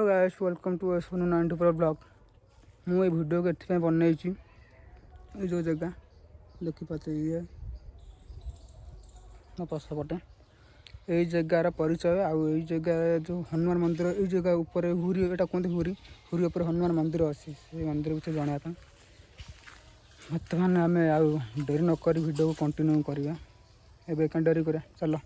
Hello guys, welcome to Sonu 94 blog. मुझे video को ये बनई जो जगह देखिपे ये मो पछपटे यही जगार परिचय आउ जगह जो हनुमान मंदिर ये जगह ऊपर हुरी यहाँ कहते हुरी हुरी उपर हनुमान मंदिर अच्छी से मंदिर विषय जानापी बर्तमान आम आउ डेरी नक वीडियो को कंटिन्यू करवा एवं डेरी कर चल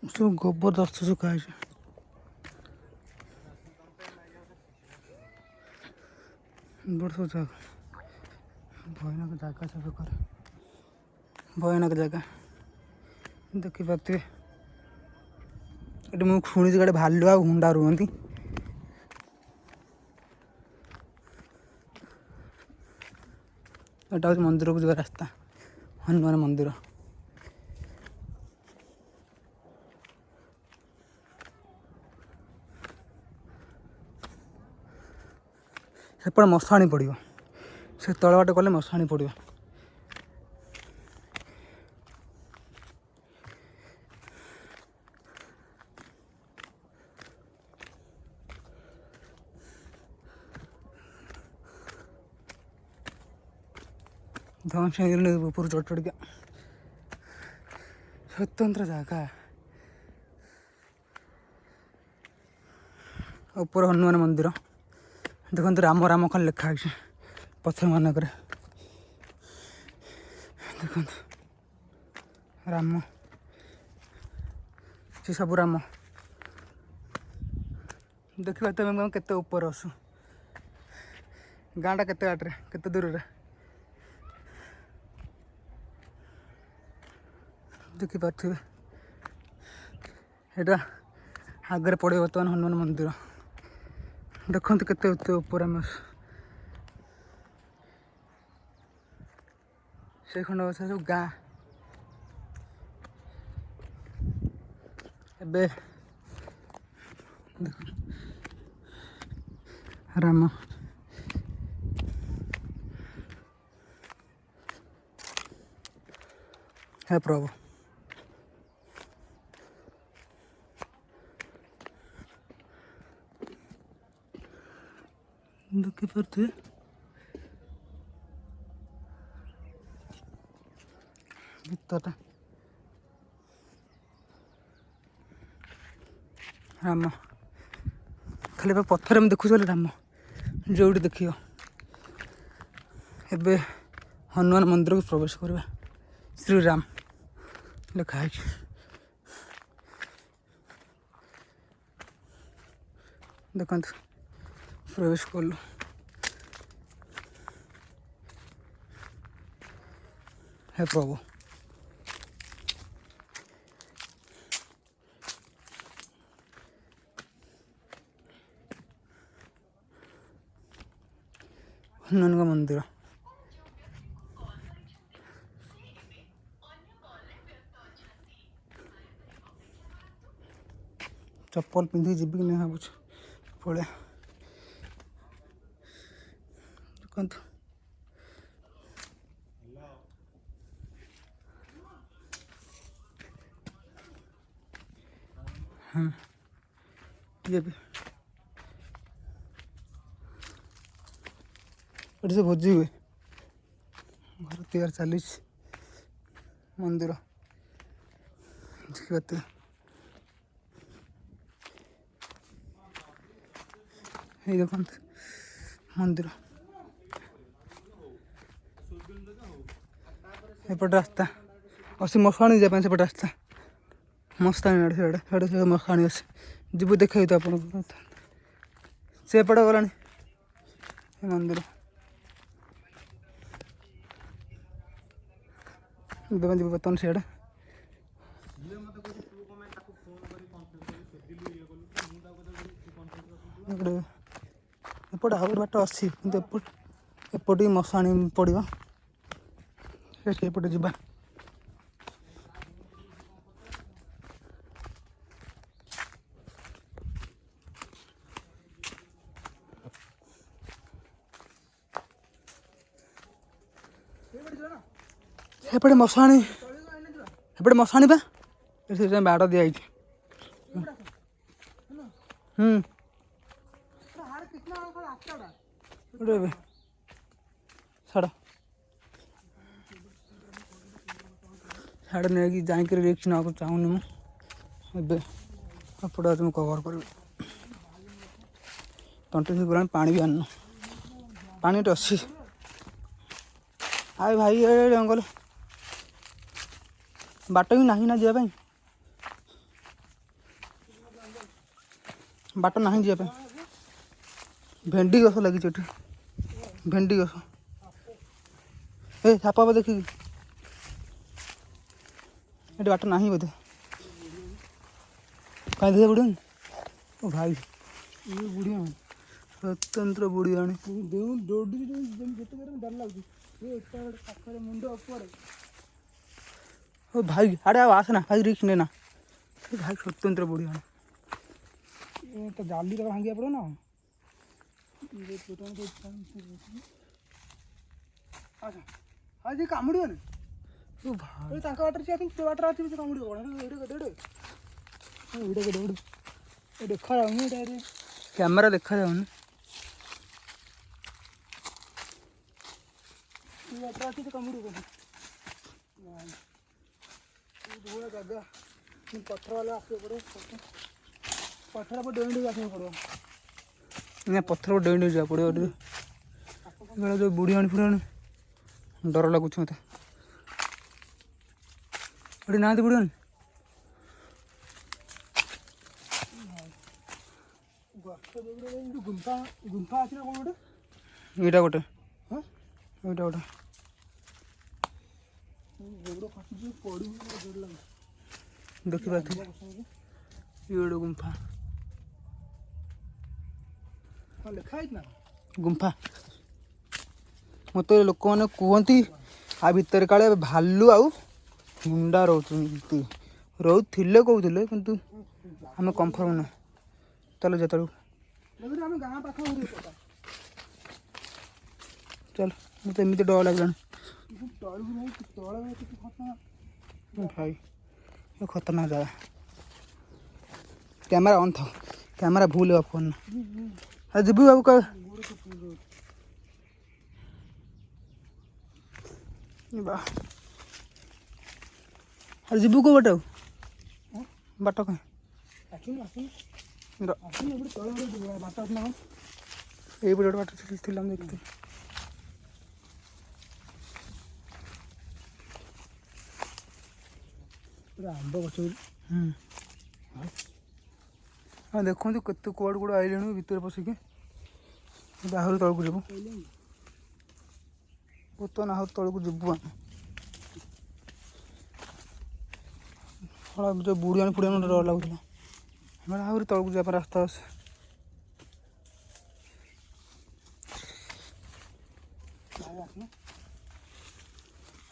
सब गोबर दस्त सुखाई बड़ सब जगह भयानक जगह सब कर भयानक जगह देखिपे ये मुझे शुणी गए भालु आ हुंडा रुहति यहाँ हूँ मंदिर को जा रास्ता हनुमान मंदिर सेपटे मशाणी पड़ो से तल बाटे कले मशाणी पड़ो ऊपर चढ़ चढ़ गया स्वतंत्र जगह ऊपर हनुमान मंदिर देखते राम राम खान लिखाई पथर मानक देखते राम से सब राम देखा तुम केते ऊपर असु गाँटा केते बाटे केते दूर देखिपे यहाँ आगे पड़े बर्तमान हनुमान मंदिर देखते केते ऊपर आम से खंड बसा सब गाँ एबे राम हे प्रभु देखिपे भीतर राम खाली पत्थर में देखुच राम जो देख एबे हनुमान मंदिर को प्रवेश करवा श्रीराम लिखाई देखते प्रवेश कलु हे प्रभु हनुमान का मंदिर चप्पल पिंधि जी कि नहीं भाव पड़े देखते ये भी ये से भोजी हुए घर तैयार चली मंदिर देखते ये देखते मंदिर एपटे रास्ता अच्छी मशाणी जाए सेपटे रास्ता मस्तानी से मशाणी अच्छे जीव देखे तो आप सेपटे गला मंदिर ଯିବ ବର୍ତ୍ତମାନ ସିଆଡ଼େ। ଏପଟେ ଆହୁରି ବାଟ ଅଛି କିନ୍ତୁ ଏପଟେ ମଶାଣି ପଡ଼ିବ ସେପଟେ ଯିବା। ଏପଟେ ମଶାଣି ବା ସେଥିପାଇଁ ବାଡ଼ ଦିଆହେଇଛି। ଛାଡ଼ ନେଇକି ଯାଇକିରି ରିକ୍ସ ନେବାକୁ ଚାହୁଁନି ମୁଁ ଏବେ। ଏପଟେ ଆଜି ମୁଁ କଭର କରିବି। ତଣ୍ଟି ଶୁଖିଲାଣି, ପାଣି ବି ଆଣିନୁ, ପାଣି ଏଠି ଅଛି। ଆଉ ଭାଇ ଏ ଜଙ୍ଗଲ ବାଟ ବି ନାହିଁ ନା ଯିବା ପାଇଁ, ବାଟ ନାହିଁ ଯିବା ପାଇଁ। ଭେଣ୍ଡି ଗଛ ଲାଗିଛି ଏଠି, ଭେଣ୍ଡି ଗଛ। ଏ ସାପ ଦେଖିକି ଏଠି ବାଟ ନାହିଁ ବୋଧେ। କାହିଁ ଦେଖିବା ବୁଢ଼ୀ ଓ ଭାଇ ବୁଢ଼ୀ ସ୍ୱତନ୍ତ୍ର ବୁଢ଼ୀ ଆଣି ଡର ଲାଗୁଛି ପାଖରେ ମୁଣ୍ଡ ଉପରେ। ଓ ଭାଇ ଆଡ଼େ ଆଉ ଆସେ ନା ଭାଇ, ରିକ୍ସ ନେ ନା ଭାଇ। ସ୍ୱତନ୍ତ୍ର ବୁଢ଼ୀ ଆଣି ତ ଜାଲି ତ ଭାଙ୍ଗିବା ପଡ଼ିବ ନା। ଆଜି କାମୁଡ଼ିବନି ତାଙ୍କ ବାଟରେ ତୋ ବାଟରେ ଅଛି, କାମୁଡ଼ିବ କଣ? ଦେଖାଯାଉନି, କ୍ୟାମେରା ଦେଖାଯାଉନି। ବାଟରେ ଅଛି, କାମୁଡ଼ିବ କଣ? ଜାଗା ପଥର ବାଲା ଆସିବାକୁ ପଡ଼ିବ, ପଥର ଡେଇଁ ଆସିବାକୁ ପଡ଼ିବ। ପଥର ଡେଇଁ ଯିବାକୁ ପଡ଼ିବ। ଯେଉଁ ବୁଢ଼ୀ ଆଣି ଫୁଡ଼ି ଆଣି ଡର ଲାଗୁଛି ମୋତେ। ଏଠି ନାହାନ୍ତି ବୁଢ଼ୀ ଆଣି। ଗୁମ୍ଫା ଅଛି ନା କଣ ଗୋଟେ? ଏଇଟା ଗୋଟେ, ଏଇଟା ଗୋଟେ ଦେଖିପାରୁଥିବେ। ଇଏ ଗୋଟେ ଗୁମ୍ଫା, ଲେଖା ହେଇଛି ନା ଗୁମ୍ଫା। ମୋତେ ଲୋକମାନେ କୁହନ୍ତି ଆ ଭିତରେ କାଳେ ଭାଲୁ ଆଉ ହୁଣ୍ଡା ରହୁଥିଲେ କହୁଥିଲେ, କିନ୍ତୁ ଆମେ କନଫର୍ମ ନାହିଁ। ଚାଲ ଯେତେବେଳକୁ ଆମ ଗାଁ ପାଖ ଚାଲ, ମୋତେ ଏମିତି ଡର ଲାଗିଲାଣି। ଭାଇ ଖତରନାକ ଜାଗା। କ୍ୟାମେରା ଅନ୍ ଥାଉ, କ୍ୟାମେରା ଭୁଲ ହେବା ଫୋନ୍ ନା। ଯିବୁ ବାବୁ ଯିବୁ କେଉଁ ବାଟ? ଆଉ ବାଟ କାହିଁ ଏଇପଟେ ଗୋଟେ ବାଟ ଥିଲା, ମୁଁ ଦେଖିଥିଲି। ଆମ୍ବ ଗଛ ଦେଖନ୍ତୁ କେତେ କୁଆଡ଼ୁ କୁଆଡ଼ୁ ଆଇଲେଣି ଭିତରେ ପଶିକି। ଆହୁରି ତଳକୁ ଯିବୁ, ବର୍ତ୍ତମାନ ଆହୁରି ତଳକୁ ଯିବୁ ଆମେ। ଯେଉଁ ବୁଢ଼ୀ ଆଣି ଫୁଡ଼ି ଆଣି ଡର ଲାଗୁଥିଲା, ଆମେ ଆହୁରି ତଳକୁ ଯିବା ପାଇଁ ରାସ୍ତା ଅଛି।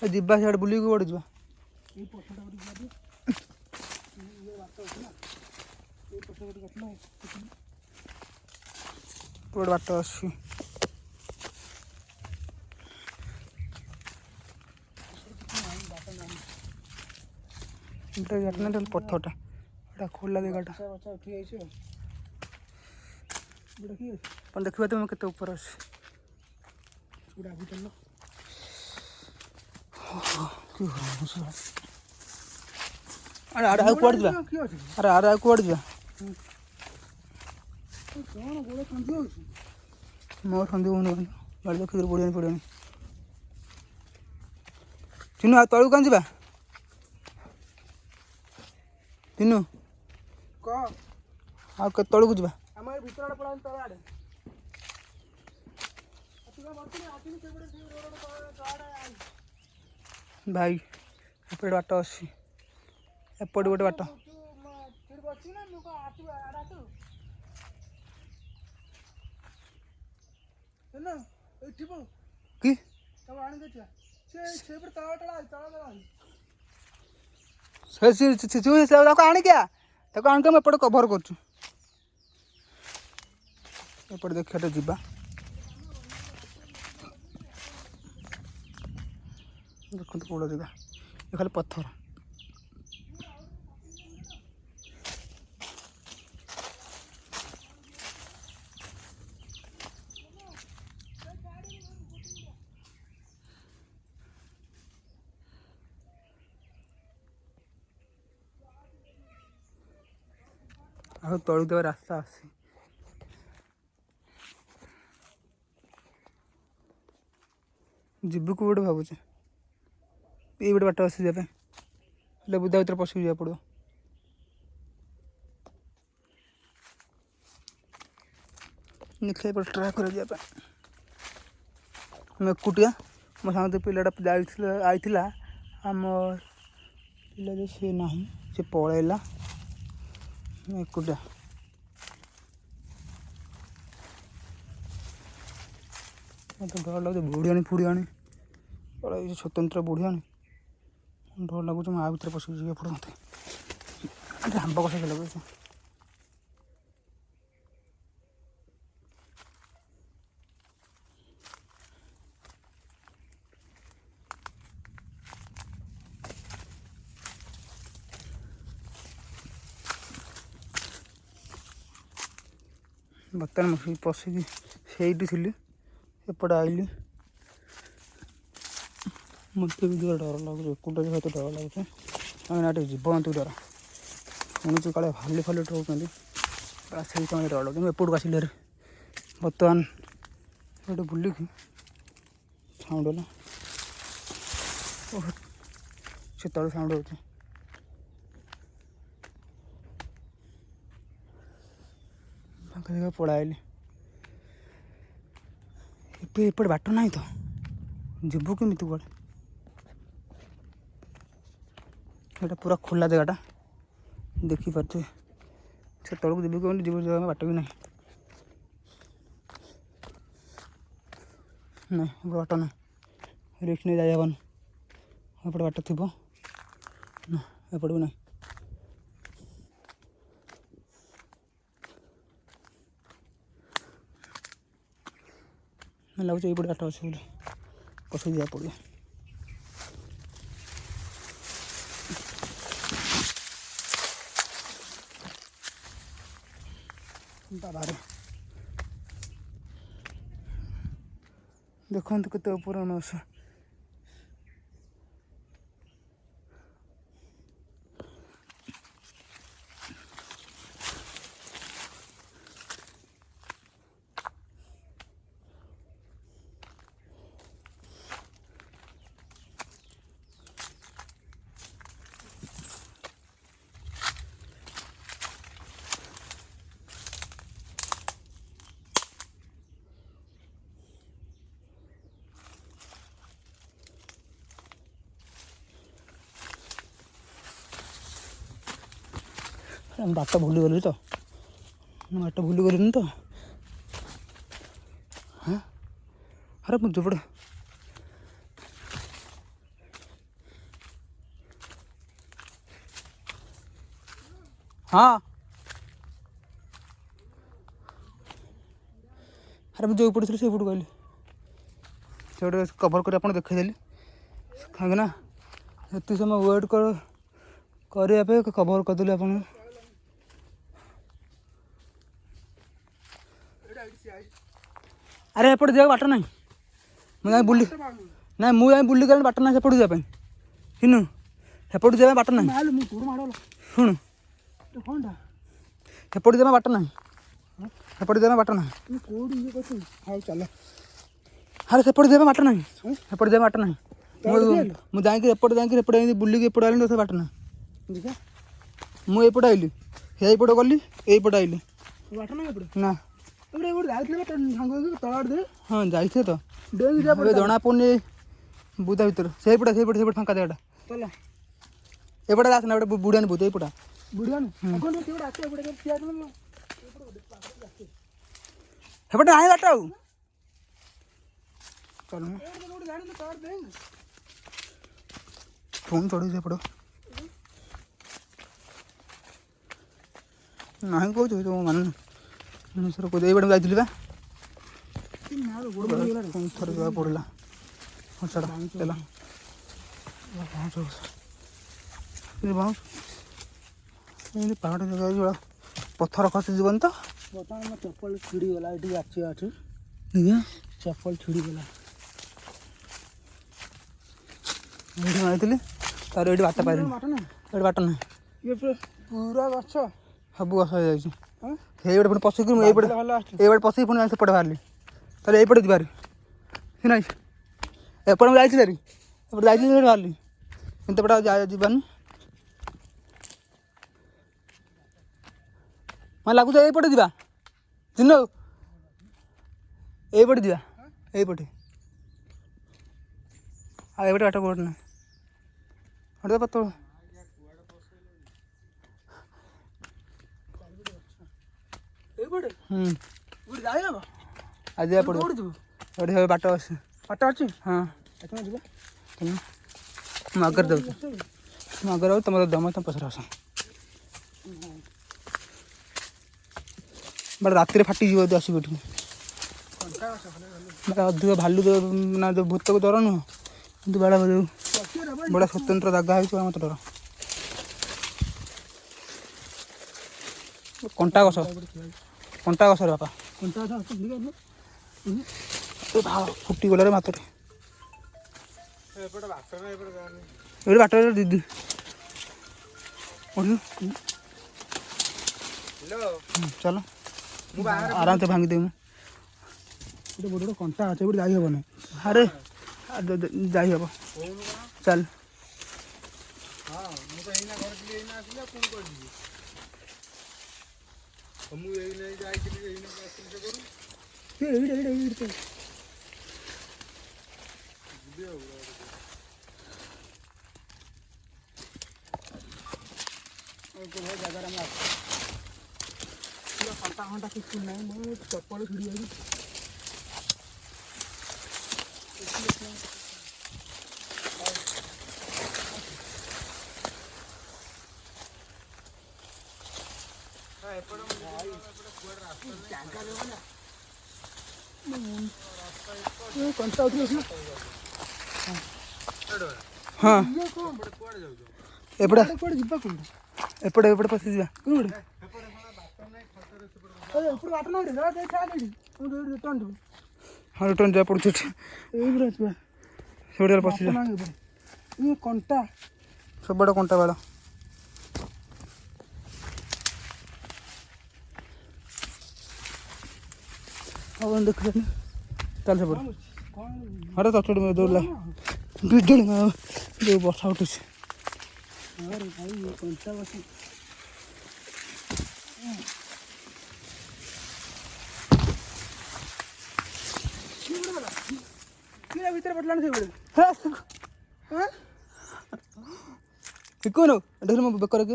ଯିବା ସିଆଡ଼େ ବୁଲିକି କୁଆଡ଼େ ଯିବା? ଗୋଟେ ବାଟ ଅଛି। ପଥରଟା ଏଇଟା ଖୋଲା ଜାଗାଟା ଦେଖିବା ତୁମେ କେତେ ଉପରେ ଅଛି। ଆରେ ଆରେ ଆଉ କୁଆଡ଼େ ଯିବା? ଆରେ ଆଉ କୁଆଡ଼େ ଯିବା? ମୋର ସନ୍ଦେହ ହଉନି, ଗାଡ଼ି ଦେଖିକି ପଡ଼ିବନି ପଡ଼ିବନି। ଚିନୁ ଆଉ ତଳକୁ କାହିଁ ଯିବା? ଚିନୁ ଆଉ କେତେ ତଳକୁ ଯିବା? ଭାଇ एपटे बाट अच्छी एपटे गोटे बाट कि आणिक आनिक एपटे कभर कर एपटे देखिए जीवा देखो बड़ जगह ये खाली पत्थर ଆଉ ତଳୁ ଦେବା ରାସ୍ତା ଅଛି ଯିବୁ କୋଉଠି ଭାବୁଛି ଏଇ ଗୋଟେ ବାଟ ଅଛି ଯିବା ପାଇଁ ହେଲେ ବୁଦା ଭିତରେ ପଶିକି ଯିବାକୁ ପଡ଼ିବ ଦେଖିବା ଏପଟେ ଟ୍ରାଏ କରିବା ଯିବା ପାଇଁ ମୁଁ ଏକୁଟିଆ ମୋ ସାଙ୍ଗ ପିଲାଟା ଆଇଥିଲା ଆମ ପିଲା ଯେ ସେ ନାହିଁ ସେ ପଳେଇଲା ମୁଁ ଏକୁଟିଆ ମୋତେ ଡର ଲାଗୁଛି ବୁଢ଼ିଆଣି ଫୁଡ଼ିଆଣି ପଳେଇ ସ୍ୱତନ୍ତ୍ର ବୁଢ଼ିଆଣି ଡର ଲାଗୁଛି ମୁଁ ଆ ଭିତରେ ପଶିକି ଯିବାକୁ ପଡ଼ିବ ମୋତେ ଆମ୍ବ କଷା ଲଗାଉଛି ବର୍ତ୍ତମାନ ମୁଁ ପଶିକି ସେଇଠି ଥିଲି ଏପଟେ ଆଇଲି ମୋତେ ବି ଡର ଲାଗୁଛି ଏକୁଟିଆ ସହିତ ଡର ଲାଗୁଛି କାହିଁକିନା ଏଠି ଜୀବଜନ୍ତୁ ଡର ଶୁଣୁଛି କାଳେ ଭାଲି ଫାଲି ରହୁଛନ୍ତି ସେଇ ସମୟରେ ଡର ଲାଗୁଛି ମୁଁ ଏପଟକୁ ଆସିଲି ବର୍ତ୍ତମାନ ଏଠି ବୁଲିକି ସାଉଣ୍ଡ ହେଲା ସେତେବେଳେ ସାଉଣ୍ଡ ହେଉଛି ଫାଙ୍କା ଜାଗା ପଳାଇଲି ଏବେ ଏପଟେ ବାଟ ନାହିଁ ତ ଯିବୁ କେମିତି କୁଆଡ଼େ ଏଇଟା ପୁରା ଖୋଲା ଜାଗାଟା ଦେଖିପାରୁଛେ ସେ ତଳକୁ ଯିବୁ କେମିତି ଯିବୁ ଜାଗା ବାଟ ବି ନାହିଁ ନାଇଁ ଏପଟେ ବାଟ ନାହିଁ ରିକ୍ସ ନେଇ ଯାଇହେବନି ଏପଟେ ବାଟ ଥିବ ନା ଏପଟେ ବି ନାହିଁ ଲାଗୁଛି ଏଇପଟେ ବାଟ ଅଛି ବୋଲି ପଶି ଯିବାକୁ ପଡ଼ିବ ବାବାରେ ଦେଖନ୍ତୁ କେତେ ଉପରେ ଆମେ ଅଛୁ ବାଟ ଭୁଲିଗଲି ତ ବାଟ ଭୁଲିଗଲିନି ତ ହଁ ଆରେ ମୁଁ ଯୋପଟେ ହଁ ଆରେ ମୁଁ ଯେଉଁ ପଟେ ଥିଲି ସେଇପଟୁ କହିଲି ସେଇପଟେ କଭର୍ କରି ଆପଣ ଦେଖେଇଦେଲି କାହିଁକି ନା ଏତେ ସମୟ ୱେଟ୍ କରିବା ପାଇଁ କଭର୍ କରିଦେଲି ଆପଣ ଆରେ ଏପଟେ ଯିବାକୁ ବାଟ ନାହିଁ ମୁଁ ଯାଇ ବୁଲି ନାଇଁ ମୁଁ ଯାଇ ବୁଲି ଗଲି ବାଟ ନାହିଁ ସେପଟକୁ ଯିବା ପାଇଁ ଶୁଣୁ ସେପଟକୁ ଯିବା ବାଟ ନାହିଁ ଶୁଣୁ ସେପଟକୁ ଯିବା ବାଟ ନାହିଁ ସେପଟେ ଯିବା ବାଟ ନାହିଁ ହଉ ଚାଲ ଆରେ ସେପଟେ ଯିବା ବାଟ ନାହିଁ ସେପଟେ ଯିବା ବାଟ ନାହିଁ ମୁଁ ଯାଇକି ଏପଟେ ଏପଟେ ଏମିତି ବୁଲିକି ଏପଟେ ଆଇଲି ସେ ବାଟ ନାହିଁ ମୁଁ ଏଇପଟେ ଆଇଲି ସେଇପଟେ ଗଲି ଏଇପଟେ ଆଇଲି ବାଟ ନାହିଁ ଏପଟେ ନା ହଁ ଯାଇଥିଲେ ତ ଜଣା ପଡ଼ୁନି ବୁଦା ଭିତରେ ସେଇପଟେ ଫାଙ୍କା ଜାଗାଟା एपटे आसना गोटे बुढ़ान भूत एपटा बुढ़िया हेपटे आई बाट आउ चल फोन चढ़ी सेपट ना कौच मान सर को ये जाइली बा थोड़े जगह पड़ा छाड़ चला पहाड़ जगह पत्थर खसीजन तो बर्तमान मो चप्पल छिड़ीगला ये आची अच्छी चप्पल छिड़ीगला आई तार ये बाट पार ये बाट ना ये पूरा गछ सब गछ हो जाए पुणी पशिक ये पशिक पुणी सेपटे बाहर ताले ये बाहर सीना एपटे मुझे जारी एपटे जाइए बाहर इंतपटे जाबानी मैं लगुच यहीपटे जा चिन्ह यहीपटे जा यहीपटे आईपटे बाट कोट ना हटे पत्तल आज पड़े बाट अच्छे बाट अच्छी हाँ जी मगर दे मगर तुम दम तुम पसर आस बट रात फाटी आसो अधिक भालू ना जो भूत को डर नुह कि बड़ा बड़ा स्वतंत्र जगह है मत डर कंटा गछ बापा फुटी गला मात ये बाट दीदी चलो आराम से भांगी देव बड़ कंटा अच्छे जाई हे ना अरे जाई हे चल घंटा किसी ना मैं चप्पल छिड़ी कंटा हाँ एपटे एपटे एपटे एपटे पशि जा हाँ रिटर्न जा पड़े से पशि जा कंटा सब बड़ा कंटा बाड़ अब देख चल से अरे चचड़ी में दौड़ बिजुली जो बसा उठे कंटा भीतर पटला कौन देख मो बेकर के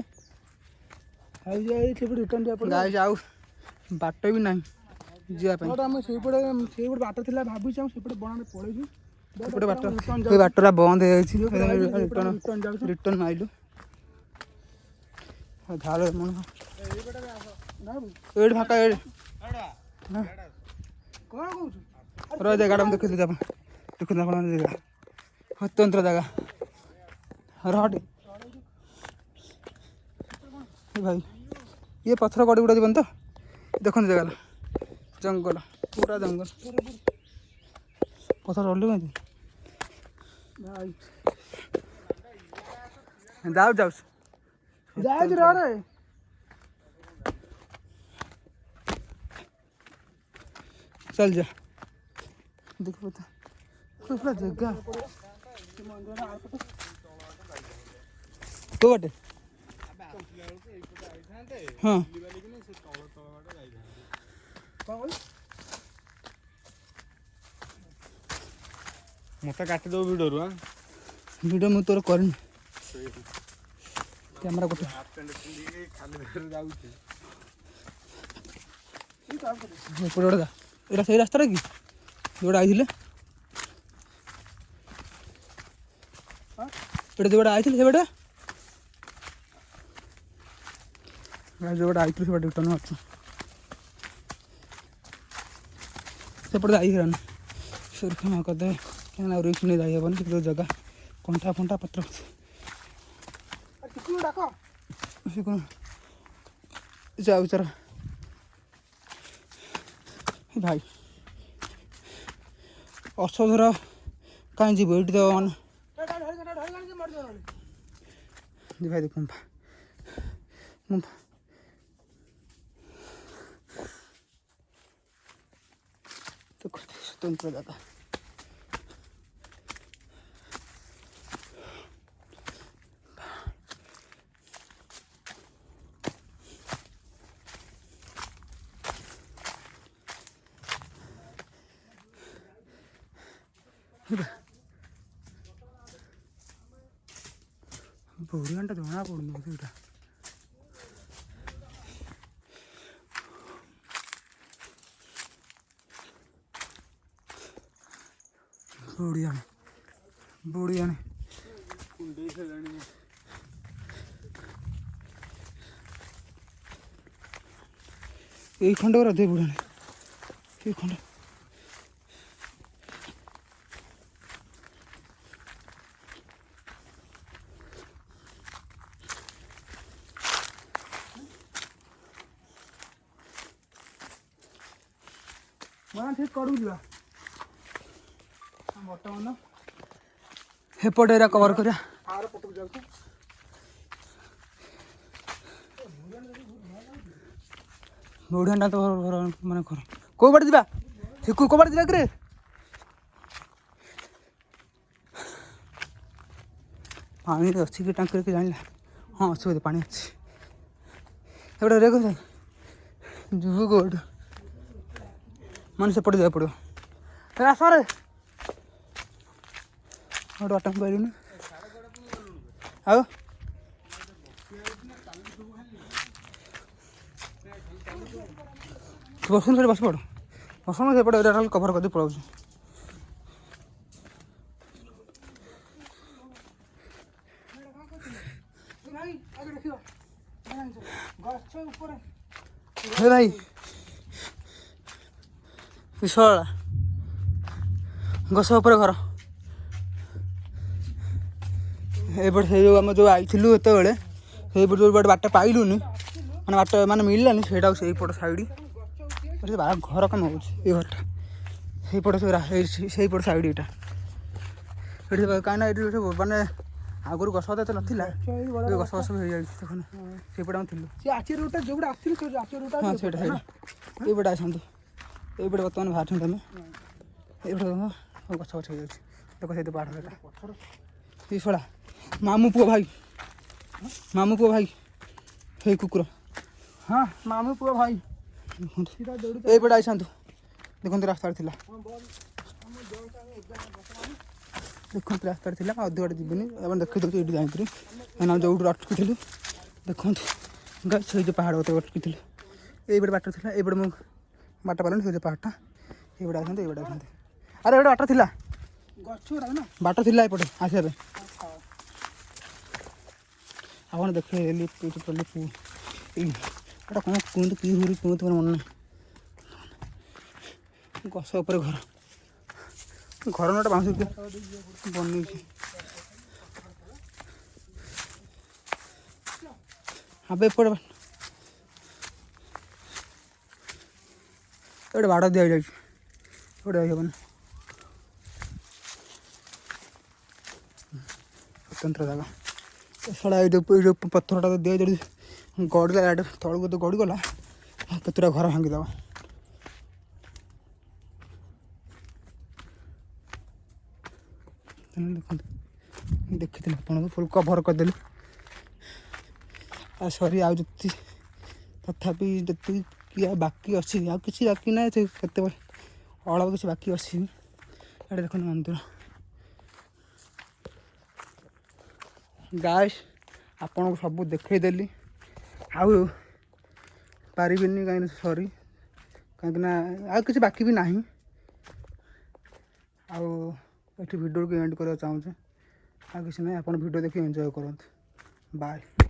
रिटर्न गाय जाऊ बाट भी ना जापटे से बाट थी भावी बना पड़े बाटा बंद हो रिटर्न आइलु झाड़ मन ये फाका रही जगह देखते देखते जगह स्वतंत्र जगह रटे भाई ये पत्थर गड़ी गुड़ा जीवन तो देखते जगह जंगल पूरा जंगल पत्थर रही जाऊ जाऊ चल जा देख पता पूरा जगह तो बटे हाँ मत काटिदेव भिडियो वीडियो मुझे तोर करनी କ୍ୟାମେରା ଗୋଟେ ଏପଟେ ଗୋଟେ ଏଇଟା ସେଇ ରାସ୍ତାଟା କି ଯୋଉଟା ଆଇଥିଲେ ଏଇଟା ଯୋଉଟା ଆଇଥିଲେ ସେପଟେ ଯୋଉଟା ଆଇଥିଲେ ସେପଟେ ରିଟର୍ନ ଅଛୁ ସେପଟେ ଯାଇ ହେଲାନି ସୁରକ୍ଷା ନ କରିଦେବେ କାହିଁକିନା ରିକ୍ସ ନେଇ ଯାଇ ହେବନି ସେ ଜାଗା କଣ୍ଟା ଫଣ୍ଟା ପତ୍ର ସେ କ'ଣ ଯାଉ ଚାର ଭାଇ ଅସଧର କାହିଁ ଯିବୁ ଏଇଠି ତ ମାନେ ଭାଇ ଦେଖ ସ୍ୱତନ୍ତ୍ର ଜାଗା ବଢ଼ିଆଟା ଜଣା ପଡ଼ୁନି ସେଇଟା ବଢ଼ିଆ ଏଇ ଖଣ୍ଡ ଅଧେ ବୁଢ଼ାଣି ଏଇ ଖଣ୍ଡ ଠିକ କରୁଥିଲା ବର୍ତ୍ତମାନ ସେପଟେ ଏରା କଭର କରିବା ଆର ପଟକୁ ଯାଉଛି ବଢ଼ିଆଟା ତ ଘର ମାନେ ଘର କେଉଁ ବାଟେ ଯିବା ସେ କେଉଁ ବାଟେ ଯିବା କିରେ ପାଣି ଅଛି କି ଟାଙ୍କିରେ କି ଜାଣିଲା ହଁ ଅଛି ବୋଧେ ପାଣି ଅଛି ଏପଟେ ରେଗ ଯିବୁ କୋଉଠୁ ମାନେ ସେପଟେ ଯିବାକୁ ପଡ଼ିବ ଆସରେ ଗୋଟେ ବାଟ ପାଇଲୁନି ଆଉ ବସୁନି ସେଠି ବସି ପଡ଼ ବସୁନ ସେପଟେ ଏଇଟା କଭର କରିଦେଇ ପଳାଉଛି ହେ ଭାଇ ବିଶଳା ଗଛ ଉପରେ ଘର ଏପଟେ ସେଇ ଯେଉଁ ଆମେ ଯେଉଁ ଆଇଥିଲୁ ସେତେବେଳେ ସେଇପଟେ ଯେଉଁ ବାଟ ପାଇଲୁନି ମାନେ ବାଟ ମାନେ ମିଳିଲାନି ସେଇଟାକୁ ସେଇପଟ ସାଇଡ଼ ଘର କାମ ହେଉଛି ଏଇ ଘରଟା ସେଇପଟ ସେଇପଟ ସାଇଡ଼ ଏଇଟା ଏଠି କାହିଁକିନା ଏଠି ମାନେ ଆଗରୁ ଗଛ ଏତେ ନଥିଲା ଗଛ ଗଛ ହେଇଯାଇଛି ଦେଖୁନ ସେଇପଟେ ଆମେ ଥିଲୁ ହଁ ସେଇଟା ସେଇଟା ଏଇପଟେ ଆସନ୍ତୁ ଏଇପଟେ ବର୍ତ୍ତମାନ ବାହାରିଛନ୍ତି ଆମେ ଏଇପଟେ ଗଛ ଗଛ ହେଇଯାଉଛି ଦେଖ ସେଇଠି ପାହାଡ଼ ଏଇଟା ଏଇ ଶଳା ମାମୁଁ ପୁଅ ଭାଇ ହେଇ କୁକୁର ହଁ ମାମୁଁ ପୁଅ ଭାଇ ଏଇପଟେ ଆଇସାନ୍ତୁ ଦେଖନ୍ତୁ ରାସ୍ତାରେ ଥିଲା ଦେଖନ୍ତୁ ରାସ୍ତାରେ ଥିଲା ଅଧିକ ବାଟ ଯିବିନି ଆପଣ ଦେଖିଦେଉଛି ଏଇଠି ଯାଇକରି ଆମେ ଯେଉଁଠୁ ଅଟକିଥିଲୁ ଦେଖନ୍ତୁ ସେଇ ଯେଉଁ ପାହାଡ଼ ଉପରେ ଅଟକିଥିଲୁ ଏଇପଟେ ବାଟ ଥିଲା ଏଇପଟେ ମୁଁ ବାଟ ପାଇଲିନି ସେଇ ଯେଉଁ ପାହାଡ଼ଟା ଏଇପଟେ ଆସନ୍ତୁ ଆରେ ଏଇଟା ବାଟ ଥିଲା ବାଟ ଥିଲା ଏପଟେ ଆସିବା ପାଇଁ ଆପଣ ଦେଖିଲେ ଏଇଟା କ'ଣ କୁହନ୍ତୁ କି ହୁରି କୁହନ୍ତୁ ମୋର ମନେ ନାହିଁ ଗଛ ଉପରେ ଘର ନଟା ବାଉଁଶ ବନେଇଛି ଏବେ ଏପଟେ ବାଡ଼ ଦିଆଯାଇଛି ଏପଟେ ଯାଇହେବନି ସ୍ୱତନ୍ତ୍ର ଜାଗା ସେଟା ଏଇ ଯେଉଁ ପଥରଟା ଦିଆ ଯଦି ଗଡ଼ିଲା ଇଆଡ଼େ ତଳକୁ ଯଦି ଗଡ଼ିଗଲା କେତେଟା ଘର ଭାଙ୍ଗିଦେବ ଦେଖନ୍ତୁ ଦେଖିଥିଲି ଆପଣଙ୍କୁ ଫୁଲ୍ କଭର୍ କରିଦେଲି ଆଉ ସରି ଆଉ ଯେତିକି ତଥାପି ଯେତିକି ଆଉ ବାକି ଅଛି ଆଉ କିଛି ବାକି ନାହିଁ ସେ କେତେବେଳେ ଅଳ୍ପ କିଛି ବାକି ଅଛି ଏଇଟା ଦେଖନ୍ତୁ ମନ୍ଦିର ଗାଇସ୍ ଆପଣଙ୍କୁ ସବୁ ଦେଖେଇଦେଲି ଆଉ ପାରିବିନି କାହିଁକିନା ସରି କାହିଁକିନା ଆଉ କିଛି ବାକି ବି ନାହିଁ ଆଉ ଏଠି ଭିଡ଼ିଓକୁ ଏଣ୍ଡ କରିବାକୁ ଚାହୁଁଛି ଆଉ କିଛି ନାହିଁ ଆପଣ ଭିଡ଼ିଓ ଦେଖି ଏନ୍ଜୟ କରନ୍ତୁ ବାଏ।